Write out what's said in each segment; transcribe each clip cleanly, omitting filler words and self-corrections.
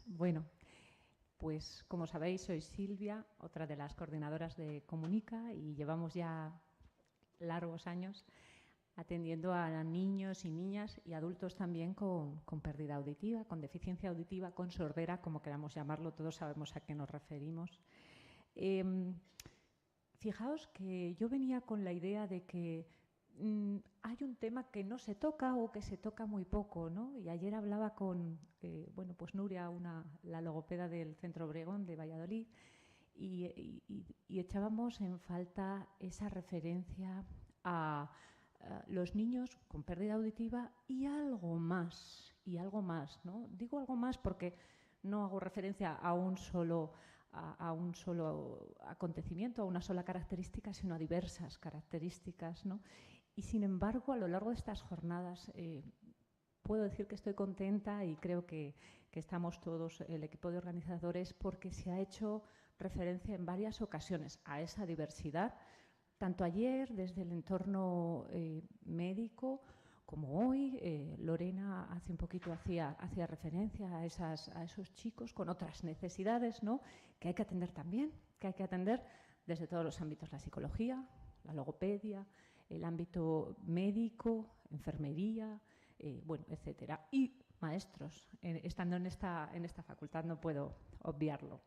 Bueno, pues como sabéis, soy Silvia, otra de las coordinadoras de Comunica, y llevamos ya largos años atendiendo a niños y niñas y adultos también con pérdida auditiva, con deficiencia auditiva, con sordera, como queramos llamarlo, todos sabemos a qué nos referimos. Fijaos que yo venía con la idea de que hay un tema que no se toca o que se toca muy poco, ¿no? Y ayer hablaba con, bueno, pues Nuria, la logopeda del Centro Obregón de Valladolid, y echábamos en falta esa referencia a los niños con pérdida auditiva y algo más, ¿no? Digo algo más porque no hago referencia a un solo acontecimiento, a una sola característica, sino a diversas características, ¿no? Y sin embargo, a lo largo de estas jornadas puedo decir que estoy contenta y creo que estamos todos, el equipo de organizadores, porque se ha hecho referencia en varias ocasiones a esa diversidad, tanto ayer desde el entorno médico como hoy. Lorena hace un poquito hacía referencia a esos chicos con otras necesidades, ¿no?, que hay que atender también, que hay que atender desde todos los ámbitos: la psicología, la logopedia, el ámbito médico, enfermería, bueno, etcétera. Y maestros, estando en esta facultad no puedo obviarlo.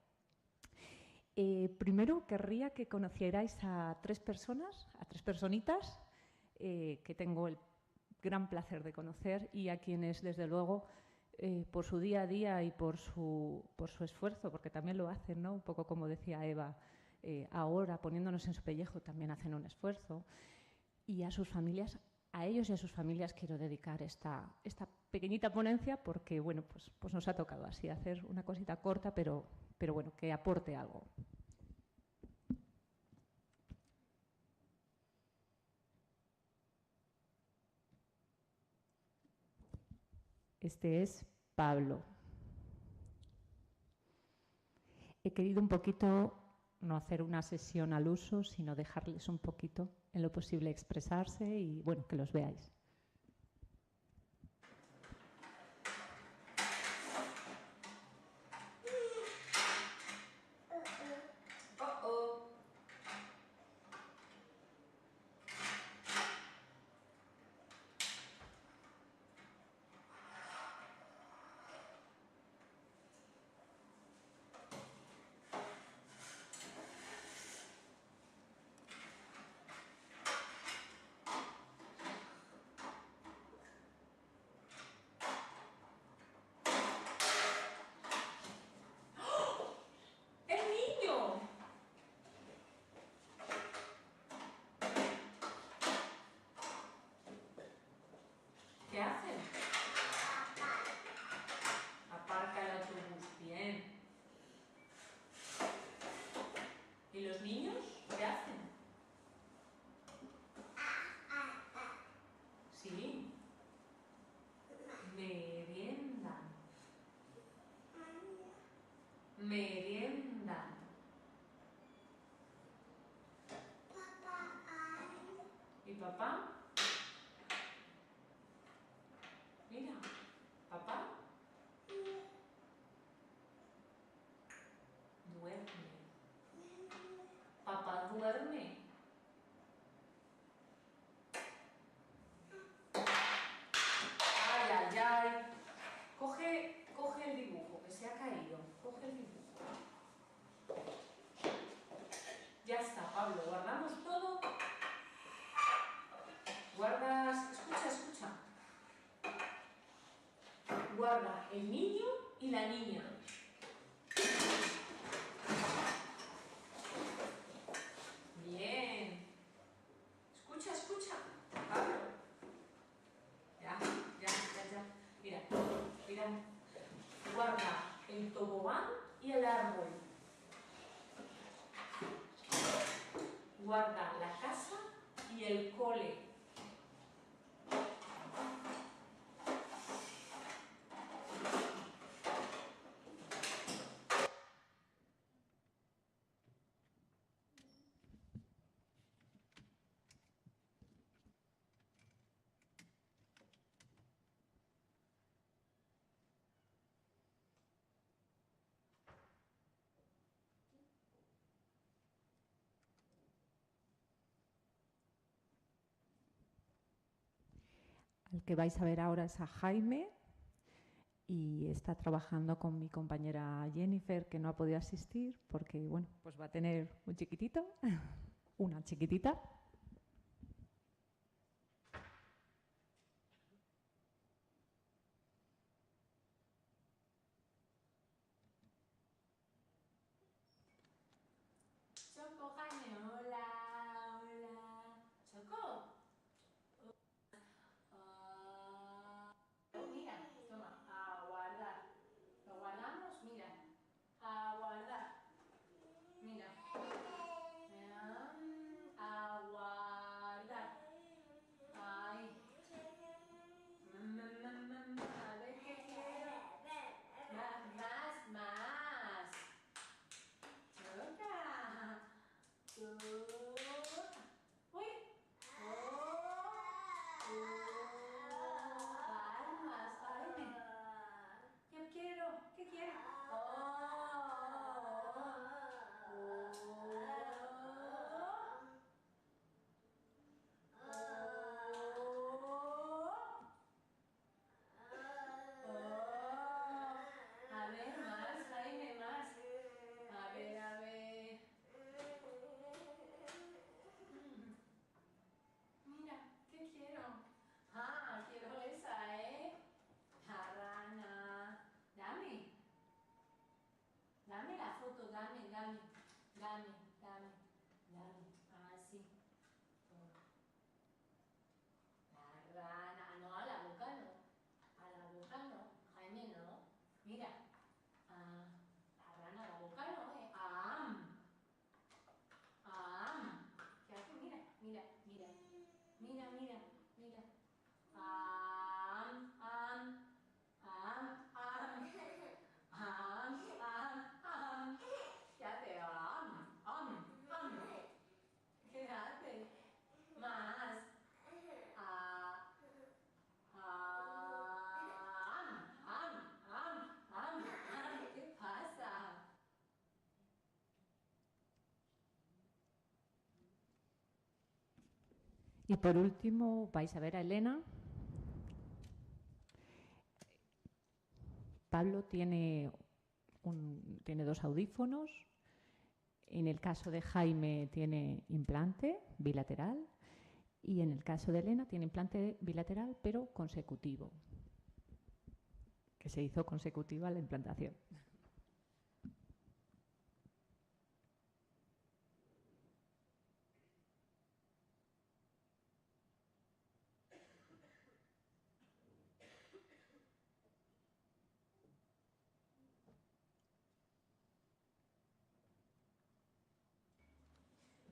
Primero querría que conocierais a tres personitas que tengo el gran placer de conocer y a quienes, desde luego, por su día a día y por su esfuerzo, porque también lo hacen, ¿no?, un poco como decía Eva, ahora poniéndonos en su pellejo, también hacen un esfuerzo. Y a sus familias, a ellos y a sus familias quiero dedicar esta pequeñita ponencia porque, bueno, pues nos ha tocado así hacer una cosita corta, pero bueno, que aporte algo. Este es Pablo. He querido un poquito no hacer una sesión al uso, sino dejarles un poquito en lo posible expresarse y, bueno, que los veáis. ¿Qué hacen? Aparca el autobús. Bien. ¿Y los niños qué hacen? Sí. Meriendan. Meriendan. ¿Y papá? Mira, papá duerme. Papá duerme. Ay, ay, ay. Coge el dibujo, que se ha caído. Coge el dibujo. Ya está, Pablo. ¿Guardamos todo? Guardas... Escucha. Guarda el niño y la niña. Bien. Escucha. Pablo. Ya. Mira. Guarda el tobogán y el árbol. Guarda la casa y el cole. El que vais a ver ahora es a Jaime y está trabajando con mi compañera Jennifer, que no ha podido asistir porque, bueno, pues va a tener un chiquitito, una chiquitita. Choco, Jaime, hola, hola. Choco. Mira, toma, a guardar. Lo guardamos, mira. A guardar. Mira. A guardar. Ahí. A ver qué quiero. Más. Choca. Choca. Uy. Palmas, Jaime. ¿Qué quiero? ¿Qué quiero? A ver, más, Jaime, más. A ver, a ver. Mira, ¿qué quiero? Ah, quiero esa, ¿eh? La rana. Dame. Dame la foto, dame. Así. La rana. No, a la boca no. A la boca no. Jaime, no. Mira. Ah, la rana a la boca no, ¿eh? ¿Qué hace? Mira. Am, am. ¿Qué hace? ¿Qué hace? Más. Ah, ¿Qué pasa? Y por último vais a ver a Elena. Pablo tiene 2 audífonos. En el caso de Jaime tiene implante bilateral y en el caso de Elena tiene implante bilateral pero consecutivo, que se hizo consecutiva la implantación.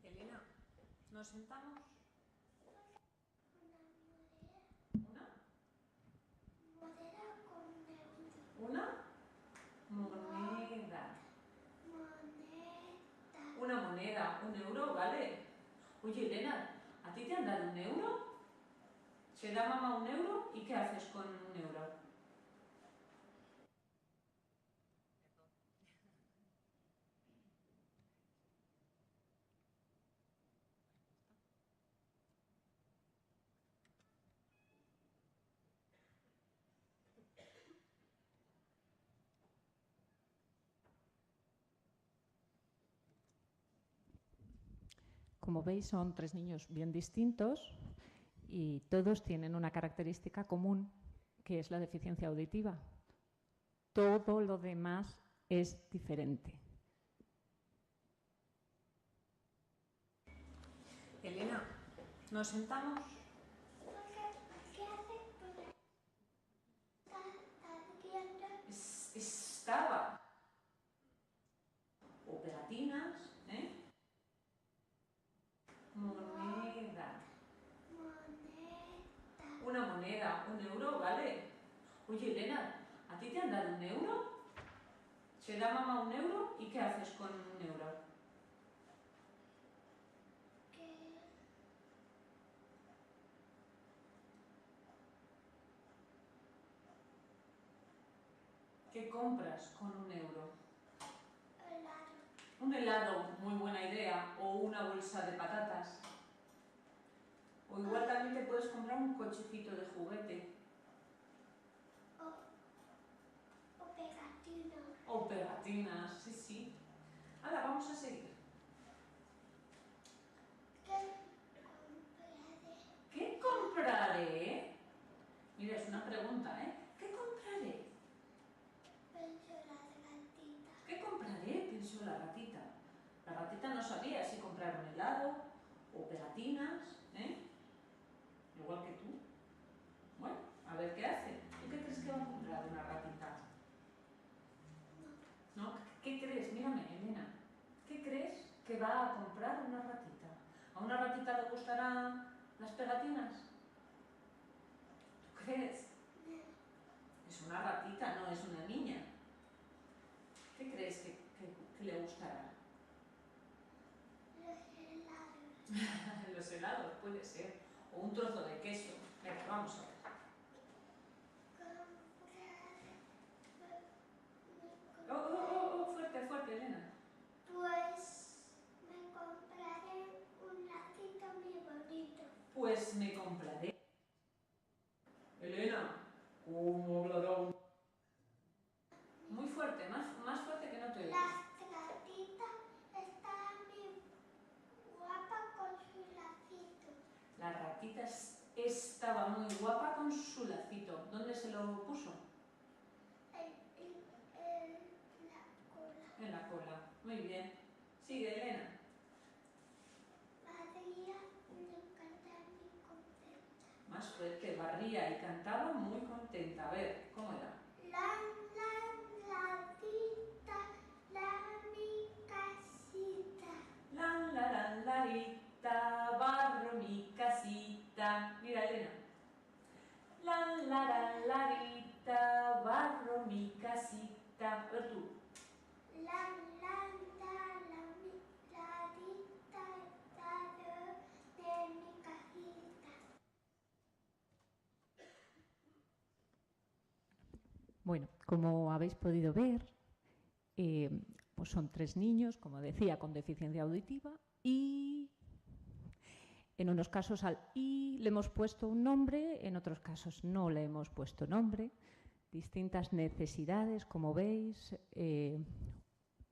Elena, ¿nos sentamos? ¿Una? Moneda. Una moneda, 1 euro, ¿vale? Oye, Elena, ¿a ti te han dado 1 euro? ¿Se da mamá 1 euro? ¿Y qué haces con 1 euro? Como veis, son 3 niños bien distintos y todos tienen una característica común, que es la deficiencia auditiva. Todo lo demás es diferente. Elena, ¿nos sentamos? Estaba o pegatinas, ¿eh? Moneda. Una moneda, 1 euro, ¿vale? Oye, Elena, ¿a ti te han dado 1 euro? ¿Se da mamá 1 euro? ¿Y qué haces con 1 euro? ¿Qué compras con 1 euro? Un helado, muy buena idea, o una bolsa de patatas. O igual también te puedes comprar un cochecito de juguete. O pegatinas. O pegatinas, sí, sí. Ahora vamos a seguir. ¿Qué compraré? Mira, es una pregunta, ¿eh? ¿Qué compraré? Pensó la gatita. ¿Qué compraré? Pensó la ratita. La ratita no sabía si comprar un helado o pegatinas, ¿eh? Igual que tú. Bueno, a ver qué hace. ¿Tú qué crees que va a comprar una ratita? ¿No? ¿Qué crees? Mírame, Elena. ¿Qué crees que va a comprar una ratita? ¿A una ratita le gustarán las pegatinas? ¿Tú crees? Es una ratita, no es una niña. ¿Qué crees que le gustará? Los helados. Los helados, puede ser. O un trozo de queso. Venga, vamos a ver. Fuerte, fuerte, Elena. Pues me compraré un latito muy bonito. Pues me compraré. Elena, ¿cómo hablará un...? Muy fuerte, más fuerte que no te oigo. La gatita está muy guapa con su lacito. La ratita estaba muy guapa con su lacito. ¿Dónde se lo puso? En la cola. En la cola. Muy bien. Sigue, Elena. María me encanta muy contenta. Más fuerte, barría y cantaba muy contenta. A ver, ¿cómo era? Gatita, mi casita. Larita, barro mi casita. Mira, Elena. Larita, barro mi casita. A ver tú. De mi casita. Bueno, como habéis podido ver, pues son 3 niños, como decía, con deficiencia auditiva y en unos casos al I le hemos puesto un nombre, en otros casos no le hemos puesto nombre. Distintas necesidades, como veis,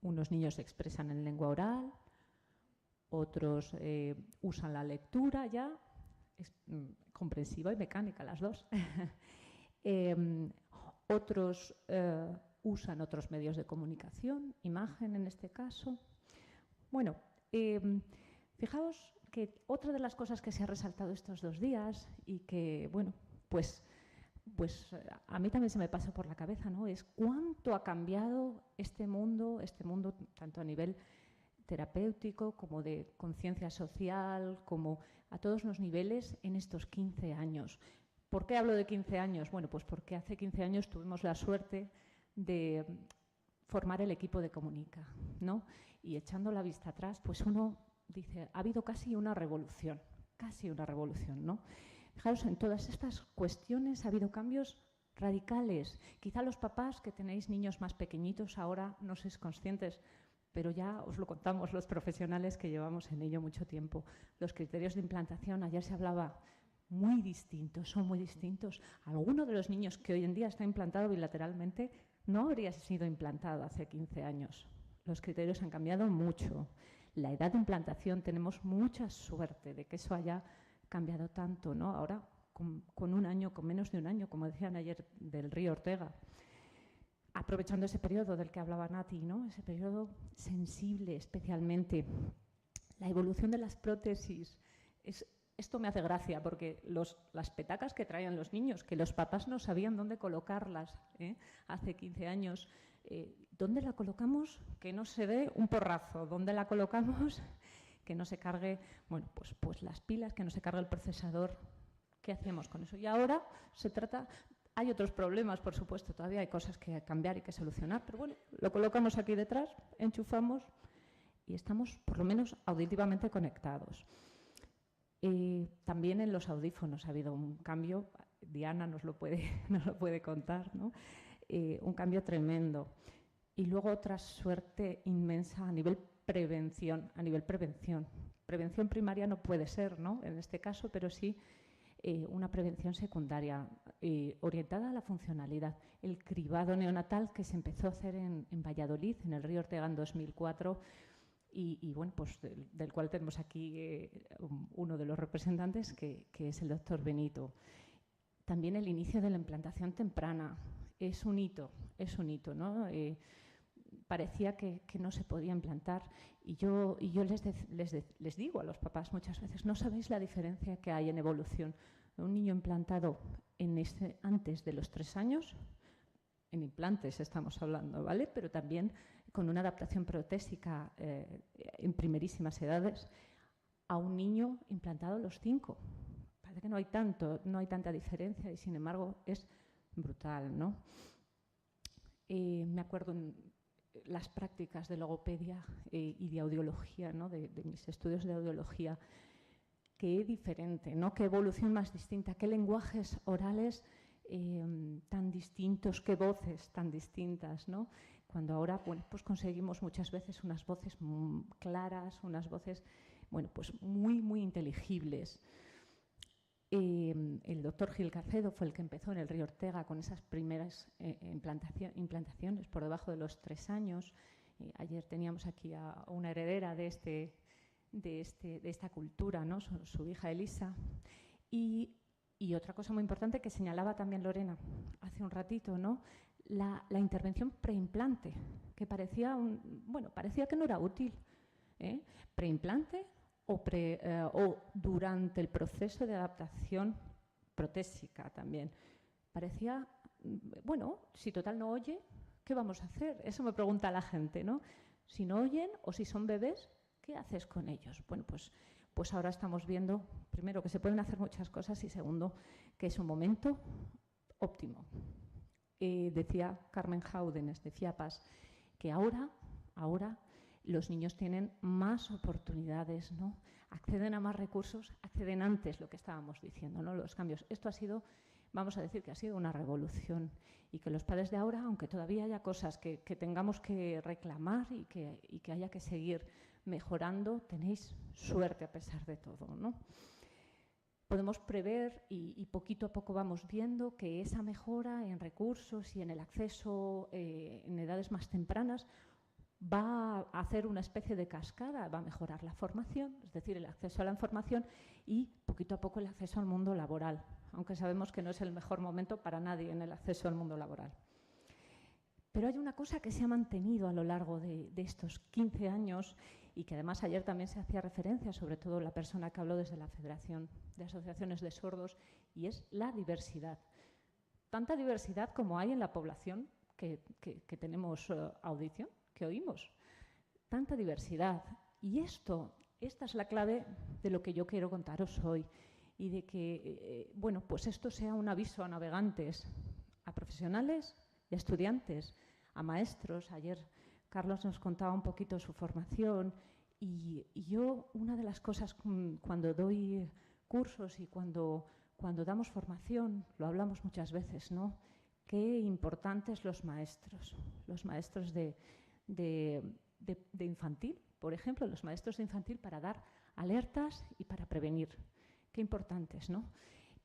unos niños se expresan en lengua oral, otros usan la lectura ya, comprensiva y mecánica, las dos. Otros usan otros medios de comunicación, imagen en este caso. Bueno, fijaos que otra de las cosas que se ha resaltado estos 2 días y que, bueno, pues a mí también se me pasa por la cabeza, ¿no? Es cuánto ha cambiado este mundo tanto a nivel terapéutico como de conciencia social, como a todos los niveles en estos 15 años. ¿Por qué hablo de 15 años? Bueno, pues porque hace 15 años tuvimos la suerte de formar el equipo de Comunica, ¿no? Y echando la vista atrás, pues uno dice, ha habido casi una revolución, ¿no? Fijaos, en todas estas cuestiones ha habido cambios radicales. Quizá los papás que tenéis niños más pequeñitos ahora no sois conscientes, pero ya os lo contamos los profesionales que llevamos en ello mucho tiempo. Los criterios de implantación, ayer se hablaba, muy distintos, son muy distintos. Alguno de los niños que hoy en día está implantado bilateralmente no habría sido implantado hace 15 años. Los criterios han cambiado mucho. La edad de implantación, tenemos mucha suerte de que eso haya cambiado tanto, ¿no? Ahora, con un año, con menos de un año, como decían ayer del Río Ortega, aprovechando ese periodo del que hablaba Nati, ¿no? Ese periodo sensible especialmente. La evolución de las prótesis, esto me hace gracia porque las petacas que traían los niños, que los papás no sabían dónde colocarlas hace 15 años, ¿dónde la colocamos? Que no se dé un porrazo. ¿Dónde la colocamos? Que no se cargue, bueno, pues las pilas, que no se cargue el procesador. ¿Qué hacemos con eso? Y ahora se trata... Hay otros problemas, por supuesto, todavía hay cosas que cambiar y que solucionar, pero bueno, lo colocamos aquí detrás, enchufamos y estamos, por lo menos, auditivamente conectados. También en los audífonos ha habido un cambio, Diana nos lo puede contar, ¿no? Un cambio tremendo. Y luego otra suerte inmensa a nivel prevención, prevención primaria no puede ser, ¿no?, en este caso, pero sí una prevención secundaria orientada a la funcionalidad. El cribado neonatal que se empezó a hacer en Valladolid, en el Río Ortega en 2004, y bueno, pues del cual tenemos aquí uno de los representantes, que es el doctor Benito. También el inicio de la implantación temprana es un hito, ¿no? Parecía que no se podía implantar, y yo les digo a los papás muchas veces: no sabéis la diferencia que hay en evolución. Un niño implantado antes de los 3 años, en implantes estamos hablando, ¿vale?, pero también con una adaptación protésica en primerísimas edades, a un niño implantado a los 5. Parece que no hay tanta diferencia, y sin embargo es brutal, ¿no? Me acuerdo en las prácticas de logopedia y de audiología, ¿no?, de mis estudios de audiología, qué diferente, ¿no?, qué evolución más distinta, qué lenguajes orales tan distintos, qué voces tan distintas, ¿no? Cuando ahora, bueno, pues conseguimos muchas veces unas voces claras, unas voces, bueno, pues muy, muy inteligibles. El doctor Gil Cacedo fue el que empezó en el Río Ortega con esas primeras implantaciones por debajo de los 3 años. Ayer teníamos aquí a una heredera de esta cultura, ¿no?, su hija Elisa. Y otra cosa muy importante que señalaba también Lorena hace un ratito, ¿no?, la intervención preimplante, que parecía que no era útil, preimplante o durante el proceso de adaptación protésica también. Parecía, bueno, si total no oye, ¿qué vamos a hacer? Eso me pregunta la gente, ¿no? Si no oyen o si son bebés, ¿qué haces con ellos? Bueno, pues ahora estamos viendo, primero, que se pueden hacer muchas cosas, y segundo, que es un momento óptimo. Decía Carmen Jáudenes, decía Paz, que ahora los niños tienen más oportunidades, ¿no? Acceden a más recursos, acceden antes, lo que estábamos diciendo, ¿no?, los cambios. Esto ha sido, vamos a decir que ha sido una revolución, y que los padres de ahora, aunque todavía haya cosas que tengamos que reclamar y que haya que seguir mejorando, tenéis suerte a pesar de todo, ¿no? Podemos prever, y poquito a poco vamos viendo, que esa mejora en recursos y en el acceso en edades más tempranas va a hacer una especie de cascada, va a mejorar la formación, es decir, el acceso a la información, y poquito a poco el acceso al mundo laboral, aunque sabemos que no es el mejor momento para nadie en el acceso al mundo laboral. Pero hay una cosa que se ha mantenido a lo largo de estos 15 años, y que además ayer también se hacía referencia, sobre todo la persona que habló desde la Federación de Asociaciones de Sordos, y es la diversidad. Tanta diversidad como hay en la población que tenemos audición, que oímos. Tanta diversidad. Y esta es la clave de lo que yo quiero contaros hoy, y de que, bueno, pues esto sea un aviso a navegantes, a profesionales y a estudiantes, a maestros. Ayer Carlos nos contaba un poquito su formación, y yo, una de las cosas cuando doy cursos y cuando damos formación, lo hablamos muchas veces, ¿no?, qué importantes los maestros de infantil, por ejemplo, los maestros de infantil, para dar alertas y para prevenir. Qué importantes, ¿no?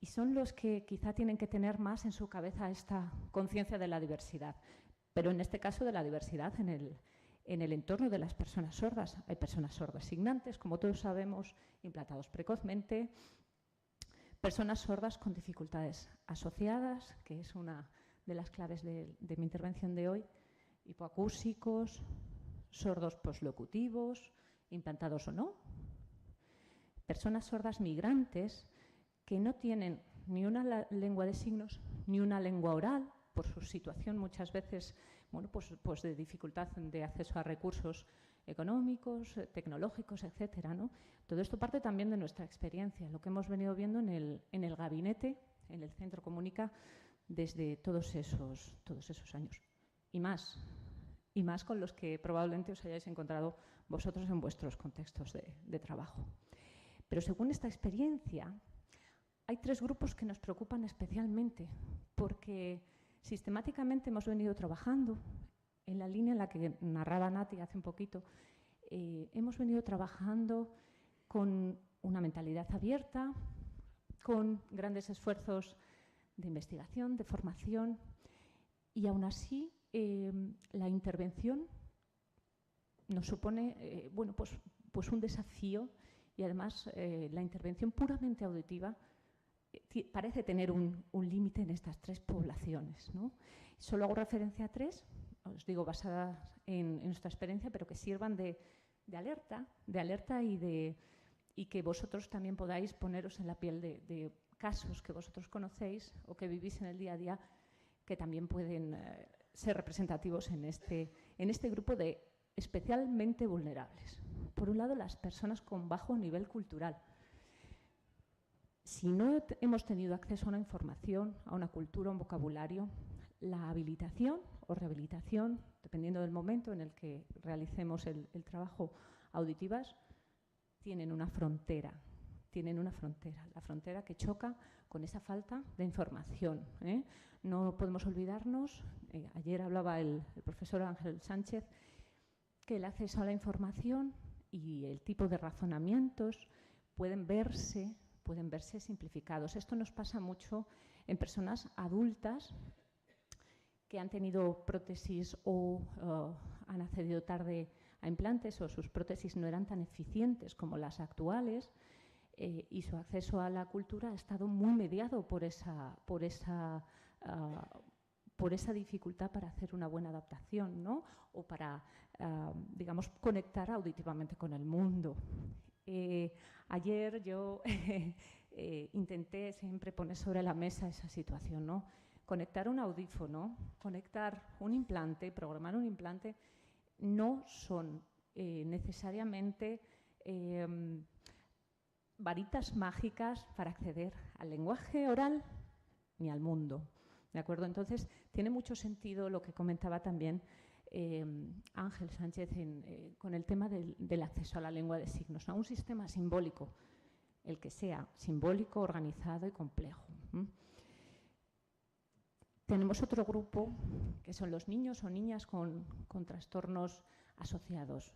Y son los que quizá tienen que tener más en su cabeza esta conciencia de la diversidad, pero en este caso de la diversidad en el entorno de las personas sordas. Hay personas sordas signantes, como todos sabemos, implantados precozmente, personas sordas con dificultades asociadas, que es una de las claves de mi intervención de hoy, hipoacúsicos, sordos poslocutivos, implantados o no, personas sordas migrantes que no tienen ni una lengua de signos ni una lengua oral, por su situación muchas veces, bueno, pues de dificultad de acceso a recursos económicos, tecnológicos, etcétera, ¿no? Todo esto parte también de nuestra experiencia, lo que hemos venido viendo en el gabinete, en el Centro Comunica, desde todos esos años. Y más con los que probablemente os hayáis encontrado vosotros en vuestros contextos de trabajo. Pero según esta experiencia, hay 3 grupos que nos preocupan especialmente, porque sistemáticamente hemos venido trabajando en la línea en la que narraba Nati hace un poquito. Hemos venido trabajando con una mentalidad abierta, con grandes esfuerzos de investigación, de formación, y aún así la intervención nos supone bueno, pues un desafío, y además la intervención puramente auditiva parece tener un límite en estas tres poblaciones, ¿no? Solo hago referencia a tres, os digo, basadas en nuestra experiencia, pero que sirvan de alerta y que vosotros también podáis poneros en la piel de casos que vosotros conocéis o que vivís en el día a día, que también pueden ser representativos en este grupo de especialmente vulnerables. Por un lado, las personas con bajo nivel cultural. Si no hemos tenido acceso a una información, a una cultura, a un vocabulario, la habilitación o rehabilitación, dependiendo del momento en el que realicemos el trabajo auditivas, tienen una frontera, la frontera que choca con esa falta de información, ¿eh? No podemos olvidarnos, ayer hablaba el profesor Ángel Sánchez, que el acceso a la información y el tipo de razonamientos pueden verse simplificados. Esto nos pasa mucho en personas adultas que han tenido prótesis o han accedido tarde a implantes o sus prótesis no eran tan eficientes como las actuales y su acceso a la cultura ha estado muy mediado por esa dificultad para hacer una buena adaptación, ¿no? O para, digamos, conectar auditivamente con el mundo. Ayer yo intenté siempre poner sobre la mesa esa situación, ¿no? Conectar un audífono, conectar un implante, programar un implante, no son necesariamente varitas mágicas para acceder al lenguaje oral ni al mundo, ¿de acuerdo? Entonces, tiene mucho sentido lo que comentaba también Ángel Sánchez con el tema del acceso a la lengua de signos, ¿no? Un sistema simbólico, el que sea, simbólico, organizado y complejo. Tenemos otro grupo, que son los niños o niñas con trastornos asociados.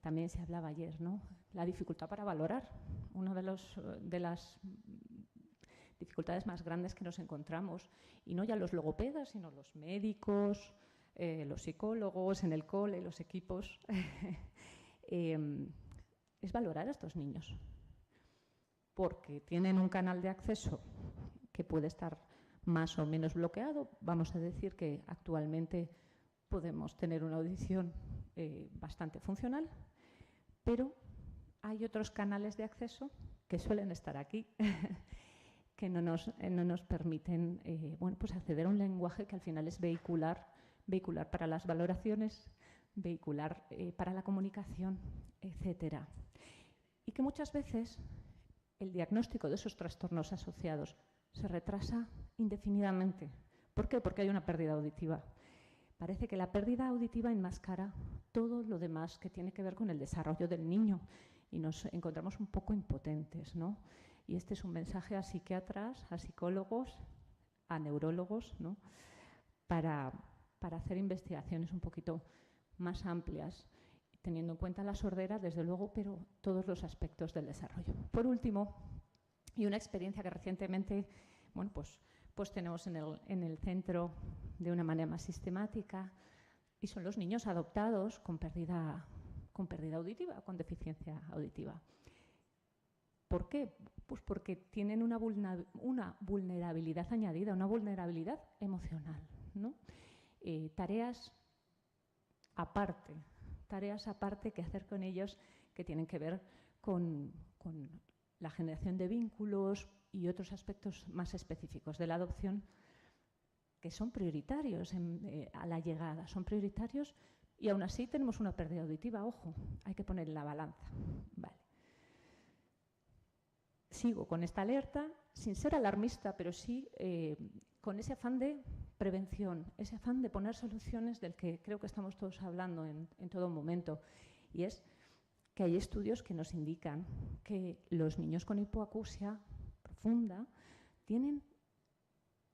También se hablaba ayer, ¿no? La dificultad para valorar. Una de las dificultades más grandes que nos encontramos, y no ya los logopedas, sino los médicos, los psicólogos en el cole, los equipos, es valorar a estos niños, porque tienen un canal de acceso que puede estar más o menos bloqueado. Vamos a decir que actualmente podemos tener una audición bastante funcional, pero hay otros canales de acceso que suelen estar aquí que no nos permiten bueno, pues acceder a un lenguaje que al final es vehicular para las valoraciones, vehicular para la comunicación, etcétera. Y que muchas veces el diagnóstico de esos trastornos asociados se retrasa indefinidamente. ¿Por qué? Porque hay una pérdida auditiva. Parece que la pérdida auditiva enmascara todo lo demás que tiene que ver con el desarrollo del niño y nos encontramos un poco impotentes, ¿no? Y este es un mensaje a psiquiatras, a psicólogos, a neurólogos, ¿no? Para hacer investigaciones un poquito más amplias, teniendo en cuenta la sordera, desde luego, pero todos los aspectos del desarrollo. Por último, y una experiencia que recientemente, bueno, pues tenemos en el centro de una manera más sistemática, y son los niños adoptados con pérdida auditiva, con deficiencia auditiva. ¿Por qué? Pues porque tienen una vulnerabilidad añadida, una vulnerabilidad emocional, ¿no? Tareas aparte que hacer con ellos que tienen que ver con la generación de vínculos y otros aspectos más específicos de la adopción que son prioritarios a la llegada, son prioritarios y aún así tenemos una pérdida auditiva, ojo, hay que poner en la balanza. Vale. Sigo con esta alerta, sin ser alarmista, pero sí con ese afán de prevención, ese afán de poner soluciones del que creo que estamos todos hablando en todo momento. Y es que hay estudios que nos indican que los niños con hipoacusia profunda tienen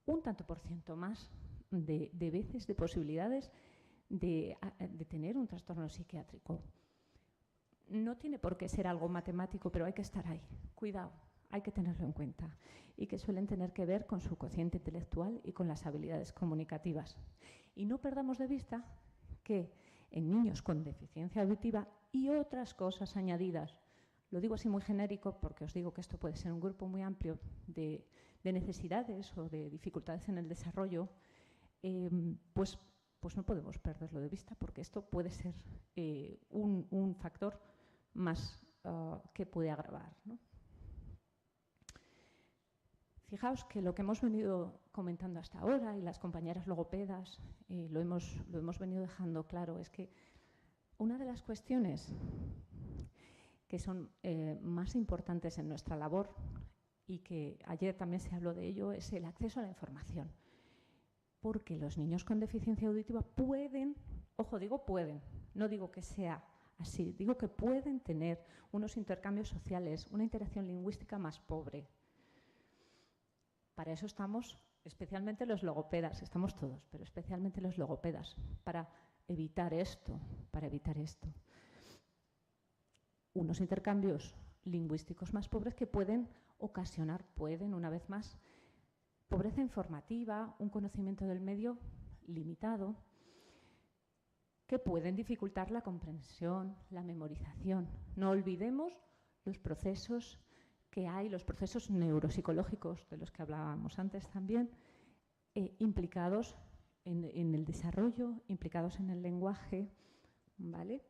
un tanto por ciento más de veces, de posibilidades de tener un trastorno psiquiátrico. no tiene por qué ser algo matemático, pero hay que estar ahí. Cuidado, hay que tenerlo en cuenta. Y que suelen tener que ver con su cociente intelectual y con las habilidades comunicativas. Y no perdamos de vista que en niños con deficiencia auditiva y otras cosas añadidas, lo digo así muy genérico porque os digo que esto puede ser un grupo muy amplio de necesidades o de dificultades en el desarrollo, pues no podemos perderlo de vista porque esto puede ser un factor más que puede agravar, ¿no? Fijaos que lo que hemos venido comentando hasta ahora y las compañeras logopedas lo hemos venido dejando claro, es que una de las cuestiones que son más importantes en nuestra labor y que ayer también se habló de ello es el acceso a la información. Porque los niños con deficiencia auditiva pueden, ojo, digo pueden, no digo que sea así, digo que pueden tener unos intercambios sociales, una interacción lingüística más pobre. Para eso estamos, especialmente los logopedas, estamos todos, pero especialmente los logopedas, para evitar esto, Unos intercambios lingüísticos más pobres que pueden ocasionar, una vez más, pobreza informativa, un conocimiento del medio limitado, que pueden dificultar la comprensión, la memorización. No olvidemos los procesos que hay, los procesos neuropsicológicos de los que hablábamos antes también, implicados en el desarrollo, implicados en el lenguaje, ¿vale?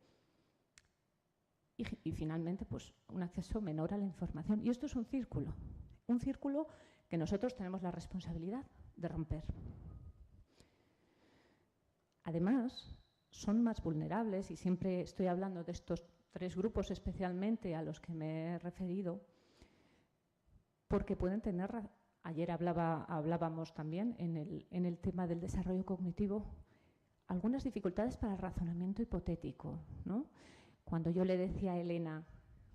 Y finalmente, pues, un acceso menor a la información. Y esto es un círculo que nosotros tenemos la responsabilidad de romper. Además, son más vulnerables, y siempre estoy hablando de estos 3 grupos especialmente a los que me he referido, porque pueden tener, ayer hablábamos también en el tema del desarrollo cognitivo, algunas dificultades para el razonamiento hipotético, ¿no? Cuando yo le decía a Elena,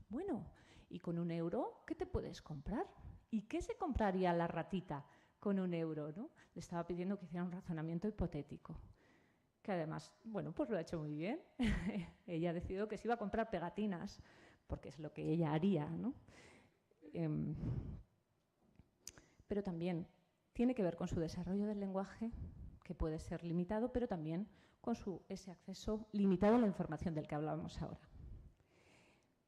bueno, ¿y con 1 euro qué te puedes comprar? ¿Y qué se compraría la ratita con 1 euro? ¿No? Le estaba pidiendo que hiciera un razonamiento hipotético, que además, bueno, pues lo ha hecho muy bien. Ella ha decidido que se iba a comprar pegatinas, porque es lo que ella haría, ¿no? Pero también tiene que ver con su desarrollo del lenguaje, que puede ser limitado, pero también con ese acceso limitado a la información del que hablábamos ahora.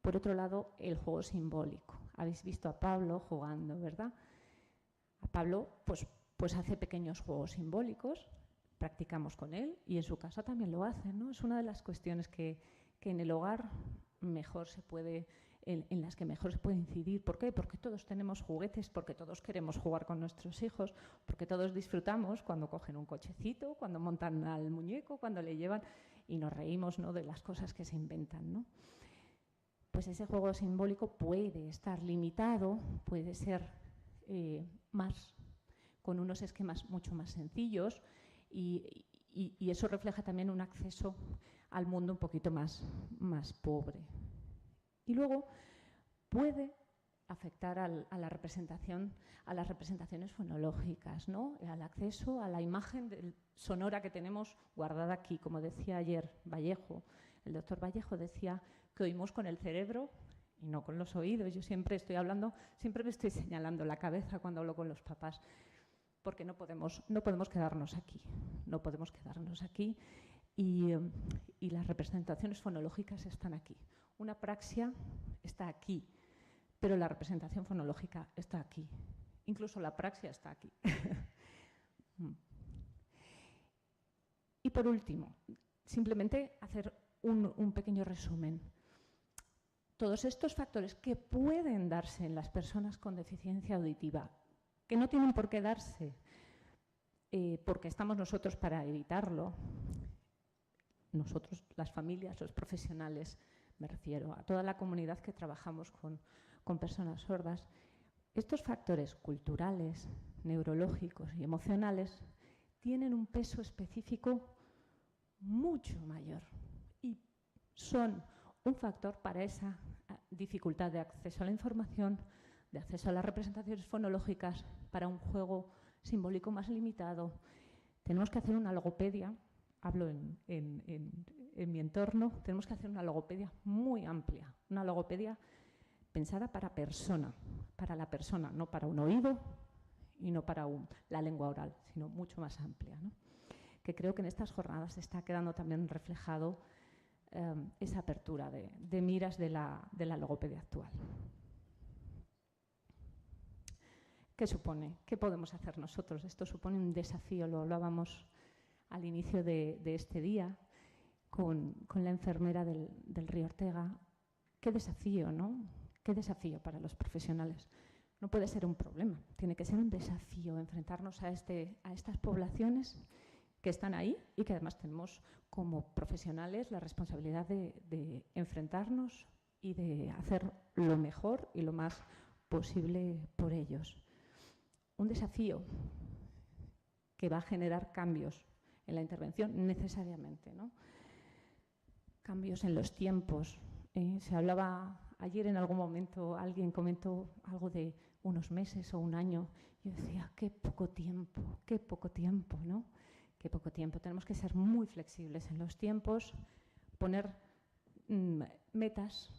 Por otro lado, el juego simbólico. Habéis visto a Pablo jugando, ¿verdad? A Pablo pues hace pequeños juegos simbólicos, practicamos con él y en su casa también lo hace, ¿no? Es una de las cuestiones que en el hogar mejor se puede, en las que mejor se puede incidir. ¿Por qué? Porque todos tenemos juguetes, porque todos queremos jugar con nuestros hijos, porque todos disfrutamos cuando cogen un cochecito, cuando montan al muñeco, cuando le llevan y nos reímos, ¿no?, de las cosas que se inventan, ¿no? Pues ese juego simbólico puede estar limitado, puede ser con unos esquemas mucho más sencillos y eso refleja también un acceso al mundo un poquito más pobre. Y luego puede afectar a la representación, a las representaciones fonológicas, ¿no? Al acceso a la imagen sonora que tenemos guardada aquí. Como decía ayer Vallejo, el doctor Vallejo decía que oímos con el cerebro y no con los oídos. Yo siempre me estoy señalando la cabeza cuando hablo con los papás, porque no podemos quedarnos aquí, y las representaciones fonológicas están aquí. Una apraxia está aquí, pero la representación fonológica está aquí. Incluso la apraxia está aquí. Y por último, simplemente hacer un pequeño resumen. Todos estos factores que pueden darse en las personas con deficiencia auditiva, que no tienen por qué darse, porque estamos nosotros para evitarlo, nosotros, las familias, los profesionales, me refiero a toda la comunidad que trabajamos con personas sordas, estos factores culturales, neurológicos y emocionales tienen un peso específico mucho mayor y son un factor para esa dificultad de acceso a la información, de acceso a las representaciones fonológicas, para un juego simbólico más limitado. Tenemos que hacer una logopedia, hablo en en mi entorno, tenemos que hacer una logopedia muy amplia, una logopedia pensada para la persona, no para un oído y no para la lengua oral, sino mucho más amplia, ¿no? Que creo que en estas jornadas está quedando también reflejado esa apertura de miras de la logopedia actual. ¿Qué supone? ¿Qué podemos hacer nosotros? Esto supone un desafío, lo hablábamos al inicio de este día con la enfermera del Río Ortega. Qué desafío, ¿no? Qué desafío para los profesionales. No puede ser un problema, tiene que ser un desafío enfrentarnos a estas poblaciones que están ahí y que además tenemos como profesionales la responsabilidad de enfrentarnos y de hacer lo mejor y lo más posible por ellos. Un desafío que va a generar cambios en la intervención necesariamente, ¿no? Cambios en los tiempos. Se hablaba ayer en algún momento, alguien comentó algo de unos meses o un año. Yo decía, qué poco tiempo, ¿no? Qué poco tiempo. Tenemos que ser muy flexibles en los tiempos, poner metas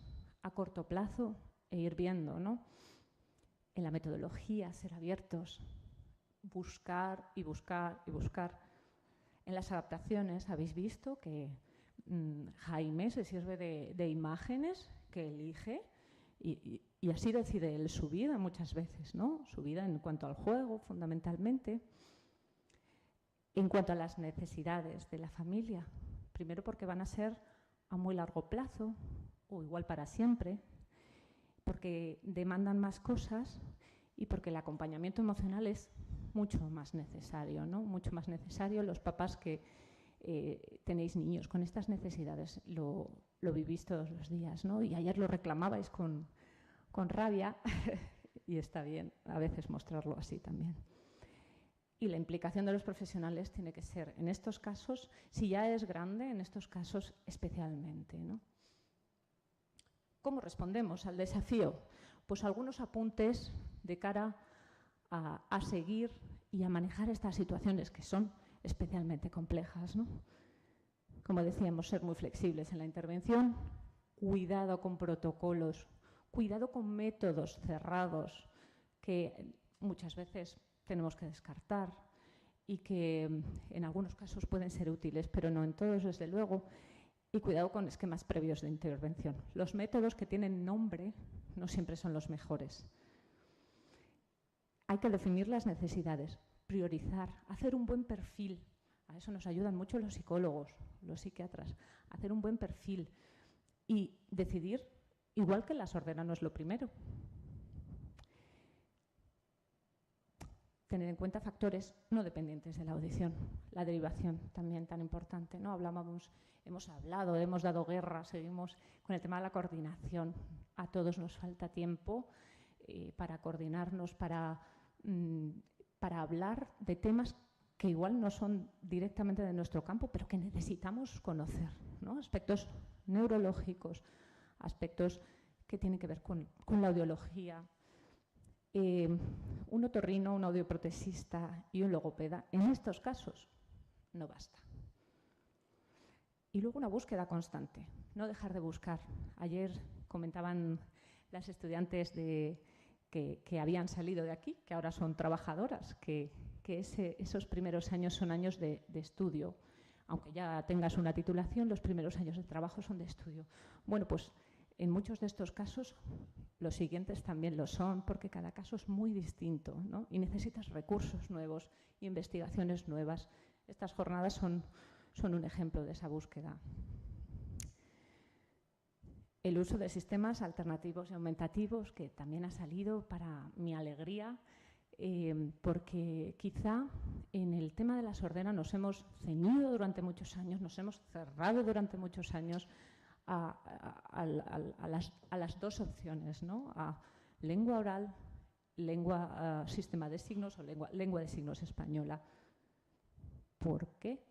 a corto plazo e ir viendo, ¿no? En la metodología, ser abiertos, buscar y buscar y buscar. En las adaptaciones habéis visto que Jaime se sirve de imágenes que elige y así decide él su vida muchas veces, ¿no? Su vida en cuanto al juego, fundamentalmente. En cuanto a las necesidades de la familia, primero porque van a ser a muy largo plazo o igual para siempre, porque demandan más cosas y porque el acompañamiento emocional es mucho más necesario, ¿no? Mucho más necesario. Los papás que tenéis niños con estas necesidades lo vivís todos los días, ¿no? Y ayer lo reclamabais con rabia y está bien a veces mostrarlo así también. Y la implicación de los profesionales tiene que ser, en estos casos, si ya es grande, en estos casos especialmente, ¿no? ¿Cómo respondemos al desafío? Pues algunos apuntes de cara a seguir y a manejar estas situaciones que son especialmente complejas, ¿no? Como decíamos, ser muy flexibles en la intervención, cuidado con protocolos, cuidado con métodos cerrados que muchas veces tenemos que descartar y que en algunos casos pueden ser útiles, pero no en todos, desde luego. Y cuidado con esquemas previos de intervención. Los métodos que tienen nombre no siempre son los mejores. Hay que definir las necesidades, priorizar, hacer un buen perfil. A eso nos ayudan mucho los psicólogos, los psiquiatras, hacer un buen perfil y decidir, igual que la sordera no es lo primero. Tener en cuenta factores no dependientes de la audición, la derivación también tan importante, ¿no? Hemos dado guerra, seguimos con el tema de la coordinación. A todos nos falta tiempo para coordinarnos, para hablar de temas que igual no son directamente de nuestro campo, pero que necesitamos conocer, ¿no? Aspectos neurológicos, aspectos que tienen que ver con la audiología. Un otorrino, un audioprotesista y un logopeda, en estos casos, no basta. Y luego una búsqueda constante, no dejar de buscar. Ayer comentaban las estudiantes que habían salido de aquí, que ahora son trabajadoras, que esos primeros años son años de estudio. Aunque ya tengas una titulación, los primeros años de trabajo son de estudio. Bueno, pues en muchos de estos casos, los siguientes también lo son, porque cada caso es muy distinto, ¿no? Y necesitas recursos nuevos, investigaciones nuevas. Estas jornadas son un ejemplo de esa búsqueda. El uso de sistemas alternativos y aumentativos, que también ha salido para mi alegría, porque quizá en el tema de la sordera nos hemos ceñido durante muchos años, nos hemos cerrado durante muchos años a las dos opciones, ¿no? A lengua oral, sistema de signos o lengua de signos española. ¿Por qué?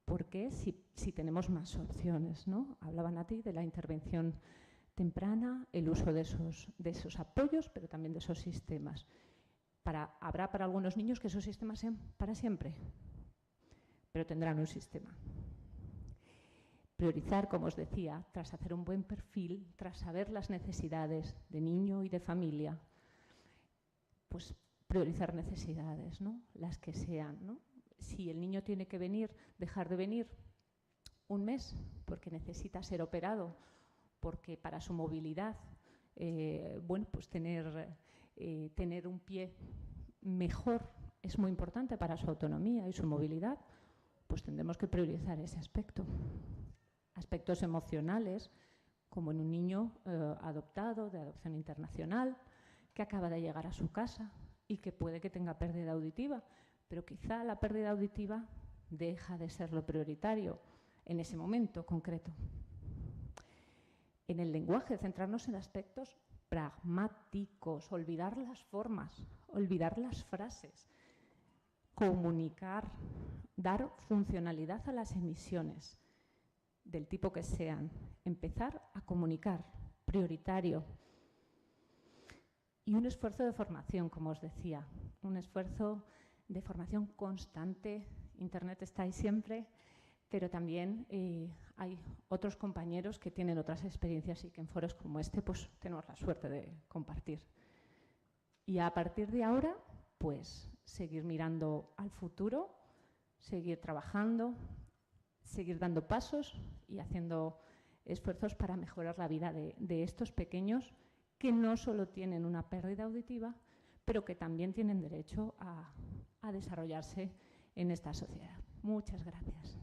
Porque si tenemos más opciones, ¿no? Hablaban a ti de la intervención temprana, el uso de esos apoyos, pero también de esos sistemas. Habrá para algunos niños que esos sistemas sean para siempre, pero tendrán un sistema. Priorizar, como os decía, tras hacer un buen perfil, tras saber las necesidades de niño y de familia, pues priorizar necesidades, ¿no? Las que sean, ¿no? Si el niño tiene que venir, dejar de venir un mes porque necesita ser operado, porque para su movilidad, bueno, pues tener un pie mejor es muy importante para su autonomía y su movilidad, pues tendremos que priorizar ese aspecto. Aspectos emocionales, como en un niño adoptado, de adopción internacional, que acaba de llegar a su casa y que puede que tenga pérdida auditiva, pero quizá la pérdida auditiva deja de ser lo prioritario en ese momento concreto. En el lenguaje, centrarnos en aspectos pragmáticos, olvidar las formas, olvidar las frases, comunicar, dar funcionalidad a las emisiones, del tipo que sean, empezar a comunicar, prioritario. Y un esfuerzo de formación, como os decía, un esfuerzo de formación constante. Internet está ahí siempre, pero también hay otros compañeros que tienen otras experiencias y que en foros como este pues tenemos la suerte de compartir. Y a partir de ahora, pues seguir mirando al futuro, seguir trabajando, seguir dando pasos y haciendo esfuerzos para mejorar la vida de estos pequeños que no solo tienen una pérdida auditiva, pero que también tienen derecho a desarrollarse en esta sociedad. Muchas gracias.